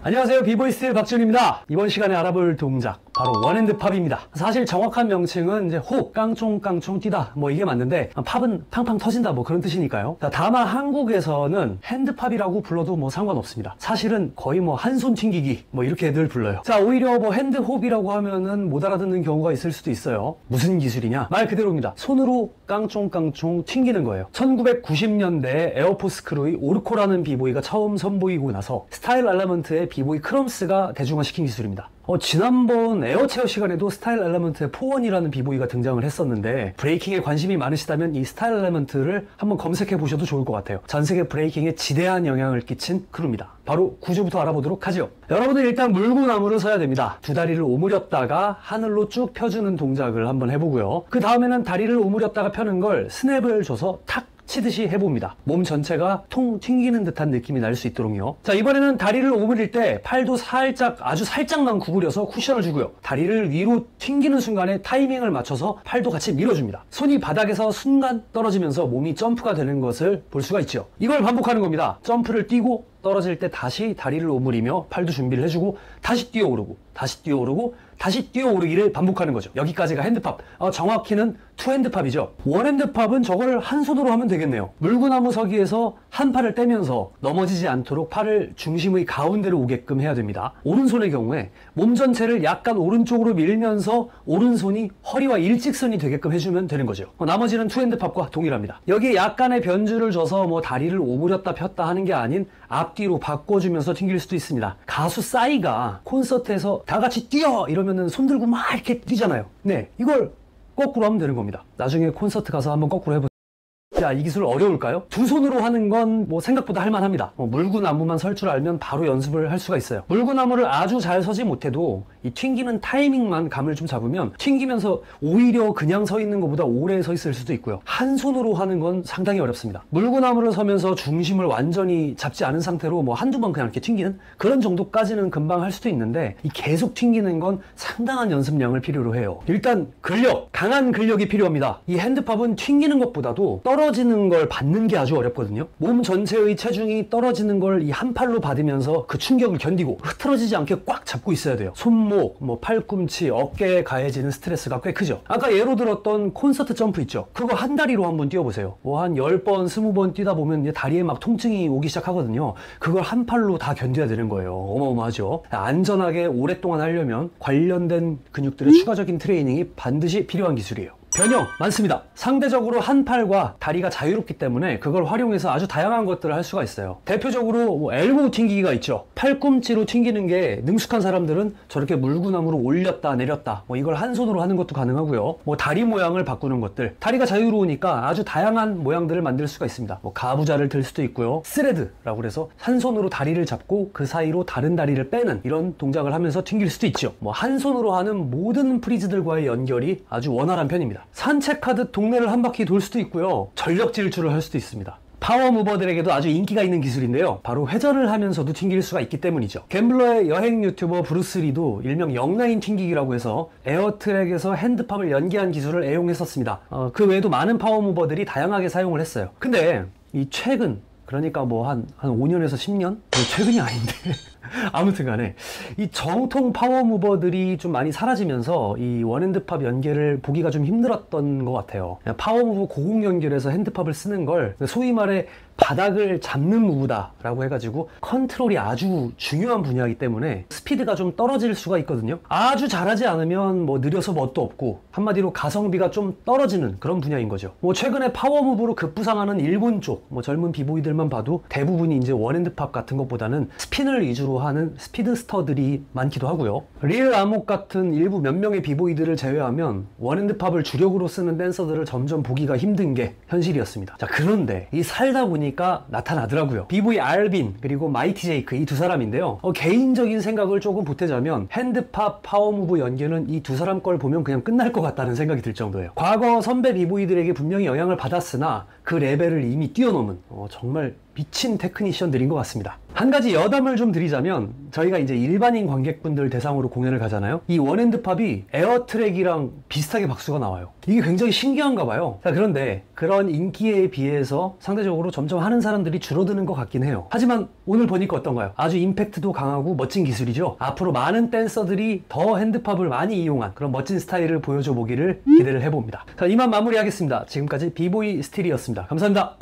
안녕하세요, 비보이스틸 박지훈입니다. 이번 시간에 알아볼 동작 바로 원핸드 팝입니다. 사실 정확한 명칭은 이제 훅, 깡총깡총 뛰다 뭐 이게 맞는데 팝은 팡팡 터진다 뭐 그런 뜻이니까요. 다만 한국에서는 핸드팝이라고 불러도 뭐 상관없습니다. 사실은 거의 뭐 한 손 튕기기 뭐 이렇게 늘 불러요. 자, 오히려 뭐 핸드홉이라고 하면은 못 알아듣는 경우가 있을 수도 있어요. 무슨 기술이냐? 말 그대로입니다. 손으로 깡총깡총 튕기는 거예요. 1990년대에 에어포스 크루의 오르코라는 비보이가 처음 선보이고 나서 스타일 알라먼트의 비보이 크럼스가 대중화시킨 기술입니다. 지난번 에어체어 시간에도 스타일 엘레먼트의 포원이라는 비보이가 등장을 했었는데, 브레이킹에 관심이 많으시다면 이 스타일 엘레먼트를 한번 검색해 보셔도 좋을 것 같아요. 전세계 브레이킹에 지대한 영향을 끼친 크루입니다. 바로 구조부터 알아보도록 하죠. 여러분들 일단 물구나무를 서야 됩니다. 두 다리를 오므렸다가 하늘로 쭉 펴주는 동작을 한번 해보고요. 그 다음에는 다리를 오므렸다가 펴는 걸 스냅을 줘서 탁 치듯이 해봅니다. 몸 전체가 통 튕기는 듯한 느낌이 날 수 있도록요. 자, 이번에는 다리를 오므릴 때 팔도 살짝, 아주 살짝만 구부려서 쿠션을 주고요. 다리를 위로 튕기는 순간에 타이밍을 맞춰서 팔도 같이 밀어줍니다. 손이 바닥에서 순간 떨어지면서 몸이 점프가 되는 것을 볼 수가 있죠. 이걸 반복하는 겁니다. 점프를 뛰고 떨어질 때 다시 다리를 오므리며 팔도 준비를 해주고 다시 뛰어오르고 다시 뛰어오르고 다시 뛰어오르기를 반복하는 거죠. 여기까지가 핸드팝. 정확히는 투핸드팝이죠. 원핸드팝은 저걸 한 손으로 하면 되겠네요. 물구나무 서기에서 한 팔을 떼면서 넘어지지 않도록 팔을 중심의 가운데로 오게끔 해야 됩니다. 오른손의 경우에 몸 전체를 약간 오른쪽으로 밀면서 오른손이 허리와 일직선이 되게끔 해주면 되는 거죠. 나머지는 투핸드팝과 동일합니다. 여기에 약간의 변주를 줘서 뭐 다리를 오므렸다 폈다 하는 게 아닌 앞뒤로 바꿔주면서 튕길 수도 있습니다. 가수 싸이가 콘서트에서 다 같이 뛰어! 이러면은 손 들고 막 이렇게 뛰잖아요. 네, 이걸 거꾸로 하면 되는 겁니다. 나중에 콘서트 가서 한번 거꾸로 해보세요. 자, 이 기술 어려울까요? 두 손으로 하는 건 뭐 생각보다 할만합니다. 물구나무만 설 줄 알면 바로 연습을 할 수가 있어요. 물구나무를 아주 잘 서지 못해도 이 튕기는 타이밍만 감을 좀 잡으면 튕기면서 오히려 그냥 서 있는 것보다 오래 서 있을 수도 있고요. 한 손으로 하는 건 상당히 어렵습니다. 물구나무를 서면서 중심을 완전히 잡지 않은 상태로 뭐 한두 번 그냥 이렇게 튕기는 그런 정도까지는 금방 할 수도 있는데, 이 계속 튕기는 건 상당한 연습량을 필요로 해요. 일단 근력, 강한 근력이 필요합니다. 이 핸드팝은 튕기는 것보다도 떨어지는 걸 받는 게 아주 어렵거든요. 몸 전체의 체중이 떨어지는 걸 이 한 팔로 받으면서 그 충격을 견디고 흐트러지지 않게 꽉 잡고 있어야 돼요. 손목, 뭐 팔꿈치, 어깨에 가해지는 스트레스가 꽤 크죠. 아까 예로 들었던 콘서트 점프 있죠. 그거 한 다리로 한번 뛰어보세요. 뭐 한 10번, 20번 뛰다 보면 이제 다리에 막 통증이 오기 시작하거든요. 그걸 한 팔로 다 견뎌야 되는 거예요. 어마어마하죠. 안전하게 오랫동안 하려면 관련된 근육들의 추가적인 트레이닝이 반드시 필요한 기술이에요. 변형 많습니다. 상대적으로 한 팔과 다리가 자유롭기 때문에 그걸 활용해서 아주 다양한 것들을 할 수가 있어요. 대표적으로 뭐 엘보우 튕기기가 있죠. 팔꿈치로 튕기는 게 능숙한 사람들은 저렇게 물구나무로 올렸다 내렸다 뭐 이걸 한 손으로 하는 것도 가능하고요. 뭐 다리 모양을 바꾸는 것들, 다리가 자유로우니까 아주 다양한 모양들을 만들 수가 있습니다. 뭐 가부좌를 들 수도 있고요. 스레드라고 해서 한 손으로 다리를 잡고 그 사이로 다른 다리를 빼는 이런 동작을 하면서 튕길 수도 있죠. 뭐 한 손으로 하는 모든 프리즈들과의 연결이 아주 원활한 편입니다. 산책하듯 동네를 한 바퀴 돌 수도 있고요. 전력 질주를 할 수도 있습니다. 파워 무버들에게도 아주 인기가 있는 기술인데요. 바로 회전을 하면서도 튕길 수가 있기 때문이죠. 갬블러의 여행 유튜버 브루스 리도 일명 영라인 튕기기라고 해서 에어트랙에서 핸드팝을 연기한 기술을 애용했었습니다. 그 외에도 많은 파워 무버들이 다양하게 사용을 했어요. 근데 이 최근, 그러니까 뭐 한 5년에서 10년? 최근이 아닌데 아무튼 간에 이 정통 파워무버들이 좀 많이 사라지면서 이 원핸드팝 연계를 보기가 좀 힘들었던 것 같아요. 파워무브 고공 연결해서 핸드팝을 쓰는 걸 소위 말해 바닥을 잡는 무브다 라고 해가지고 컨트롤이 아주 중요한 분야이기 때문에 스피드가 좀 떨어질 수가 있거든요. 아주 잘하지 않으면 뭐 느려서 뭣도 없고, 한마디로 가성비가 좀 떨어지는 그런 분야인 거죠. 뭐 최근에 파워무브로 급부상하는 일본 쪽 뭐 젊은 비보이들만 봐도 대부분이 이제 원핸드팝 같은 것보다는 스핀을 위주로 하는 스피드스터들이 많기도 하고요. 릴 아목 같은 일부 몇 명의 비보이들을 제외하면 원핸드팝을 주력으로 쓰는 댄서들을 점점 보기가 힘든 게 현실이었습니다. 자, 그런데 이 살다 보니까 나타나더라고요. 비보이 알빈 그리고 마이티 제이크, 이 두 사람인데요. 개인적인 생각을 조금 보태자면 핸드팝 파워무브 연계는 이 두 사람 걸 보면 그냥 끝날 것 같다는 생각이 들 정도예요. 과거 선배 비보이들에게 분명히 영향을 받았으나 그 레벨을 이미 뛰어넘은 정말 미친 테크니션들인 것 같습니다. 한 가지 여담을 좀 드리자면 저희가 이제 일반인 관객분들 대상으로 공연을 가잖아요. 이 원핸드팝이 에어트랙이랑 비슷하게 박수가 나와요. 이게 굉장히 신기한가 봐요. 자, 그런데 그런 인기에 비해서 상대적으로 점점 하는 사람들이 줄어드는 것 같긴 해요. 하지만 오늘 보니까 어떤가요? 아주 임팩트도 강하고 멋진 기술이죠. 앞으로 많은 댄서들이 더 핸드팝을 많이 이용한 그런 멋진 스타일을 보여줘 보기를 기대를 해봅니다. 자, 이만 마무리하겠습니다. 지금까지 비보이 스틸이었습니다. 감사합니다.